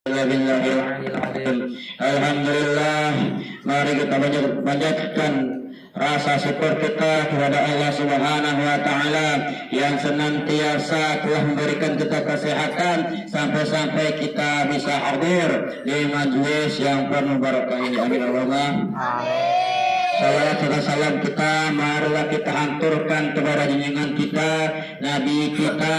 Alhamdulillah, mari kita panjatkan rasa syukur kita kepada Allah Subhanahu wa taala yang senantiasa telah memberikan kita kesehatan sampai-sampai kita bisa hadir di majelis yang penuh barokah ini. Amin Allahumma. Amin. Salawat serta salam kita marilah kita hanturkan kepada junjungan kita, Nabi kita,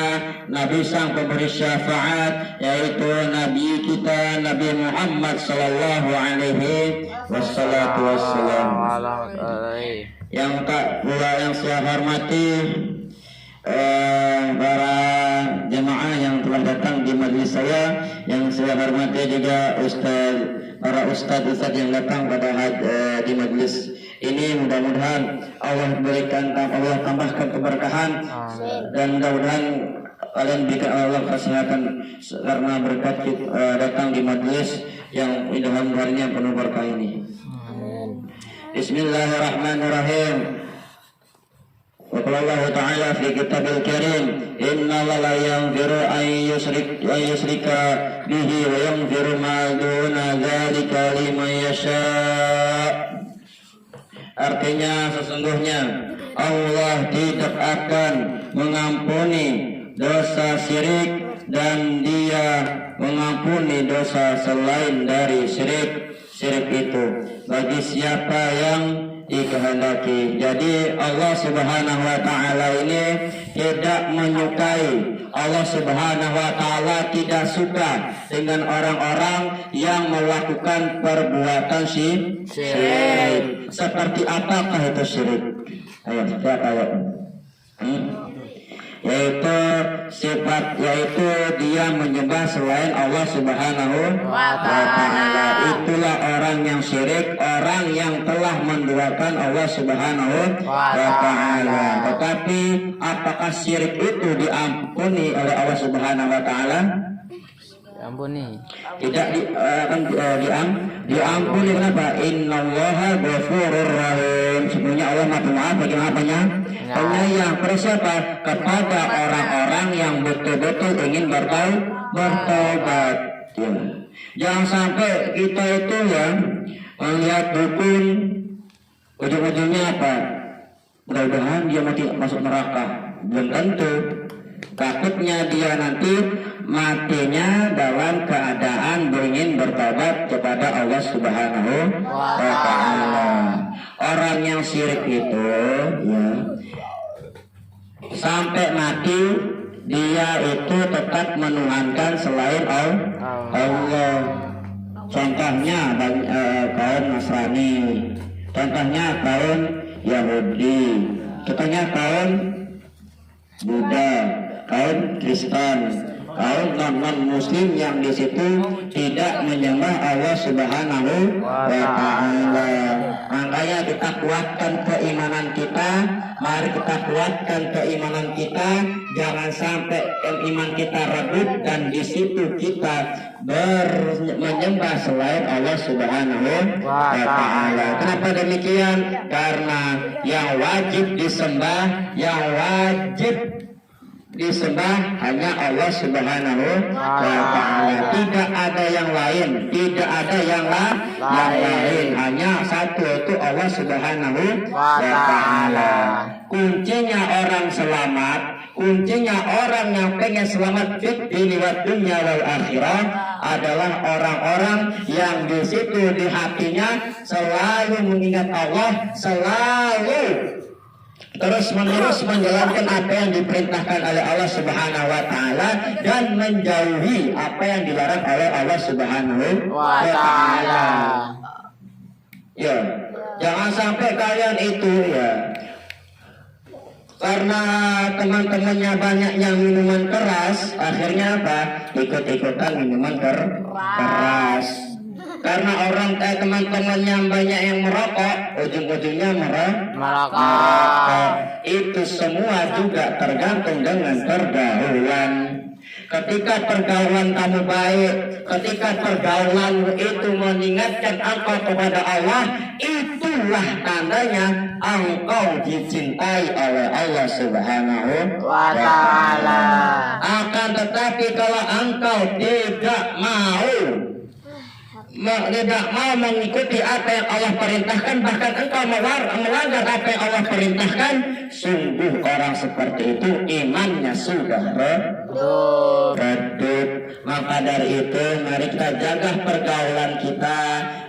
Nabi sang pemberi syafaat, yaitu Nabi kita Nabi Muhammad sallallahu alaihi wasallam. Yang saya hormati para jemaah yang telah datang di majelis saya, yang saya hormati juga para ustadz yang datang pada di majelis ini. Mudah-mudahan Allah tambahkan keberkahan dan mudah-mudahan kalian berikan Allah kesehatan karena berkat datang di majelis yang mudah-mudahan penuh berkah ini. Bismillahirrahmanirrahim. Wa qala Allah ta'ala fi kitabil karim, inna la yaghfiru an yushrika bihi wa yaghfiru ma duna dzalika liman yasha. Artinya sesungguhnya Allah tidak akan mengampuni dosa syirik dan Dia mengampuni dosa selain dari syirik itu bagi siapa yang dikehendaki. Jadi Allah Subhanahu wa taala ini tidak menyukai, Allah Subhanahu wa taala tidak suka dengan orang-orang yang melakukan perbuatan syirik. Seperti apakah itu syirik? Ayo, siapa ya? Yaitu dia menyembah selain Allah Subhanahu wa ta'ala. Itulah orang yang syirik, orang yang telah menduakan Allah Subhanahu wa ta'ala. Tetapi apakah syirik itu diampuni oleh Allah Subhanahu wa ta'ala? Diampuni. Tidak diampuni. Kenapa? Innallaha ghafurur rahim. Sebenarnya Allah Maha Pemaaf bagi apanya? Penyayang. Pada siapa? Kepada orang-orang yang betul-betul ingin bertobat. Ya. Jangan sampai kita itu ya melihat dukun, ujung-ujungnya apa? Mudah-mudahan dia mati masuk neraka. Belum tentu. Takutnya dia nanti matinya dalam keadaan ingin bertobat kepada Allah Subhanahu wa ta'ala. Orang yang syirik itu ya sampai mati dia itu tetap menuhankan selain Allah. Contohnya kaum Nasrani, contohnya kaum Yahudi, contohnya kaum Buddha, kaum Kristen, kaum non-muslim yang di situ tidak menyembah Allah Subhanahu wa ta'ala. Makanya kita kuatkan keimanan kita. Mari kita kuatkan keimanan kita. Jangan sampai iman kita redup dan di situ kita menyembah selain Allah Subhanahu wa ta'ala. Kenapa demikian? Karena yang wajib disembah, hanya Allah Subhanahu wa ta'ala. Tidak ada yang lain, hanya satu, itu Allah Subhanahu wa ta'ala. Kuncinya orang selamat, kuncinya orang yang pengen selamat fit di dunia wal akhirah adalah orang-orang yang di situ di hatinya selalu mengingat Allah, selalu terus-menerus menjalankan apa yang diperintahkan oleh Allah Subhanahu wa ta'ala dan menjauhi apa yang dilarang oleh Allah Subhanahu wa ta'ala. Ya, jangan sampai kalian itu ya, karena teman-temannya banyak yang minuman keras, akhirnya apa? Ikut-ikutan minuman keras. Karena teman-teman yang banyak yang merokok, ujung-ujungnya merokok. Itu semua juga tergantung dengan pergaulan. Ketika pergaulan kamu baik, ketika pergaulan itu mengingatkan engkau kepada Allah, itu itulah tandanya engkau dicintai oleh Allah Subhanahu wa ta'ala. Akan tetapi kalau engkau tidak mau mengikuti apa yang Allah perintahkan, bahkan engkau melanggar apa yang Allah perintahkan, sungguh orang seperti itu imannya sudah redup. Maka dari itu mari kita jaga pergaulan kita,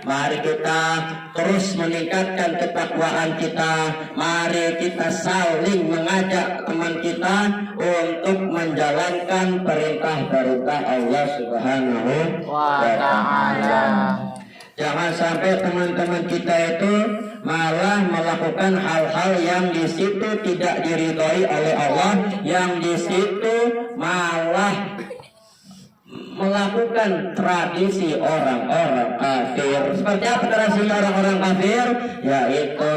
mari kita terus meningkatkan ketakwaan kita, mari kita saling mengajak teman kita untuk menjalankan perintah-perintah Allah Subhanahu wa ta'ala. Jangan sampai teman-teman kita itu malah melakukan hal-hal yang di situ tidak diridhoi oleh Allah, yang di situ malah melakukan tradisi orang-orang kafir. Seperti apa tradisi orang-orang kafir? Yaitu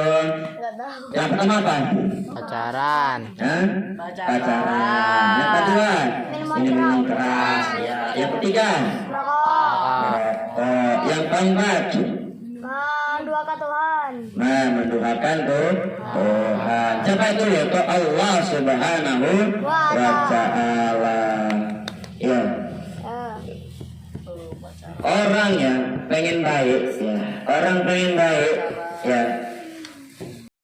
yang pertama apa? Pacaran. Pacaran. Yang kedua, minum keras. Yang ketiga, merokok. Yang keempat, menduakan Tuhan. Menduakan Tuhan. Siapa itu? Yaitu Allah Subhanahu wa ta'ala. Ya. Orang yang pengen baik, ya. Orang pengen baik, ya.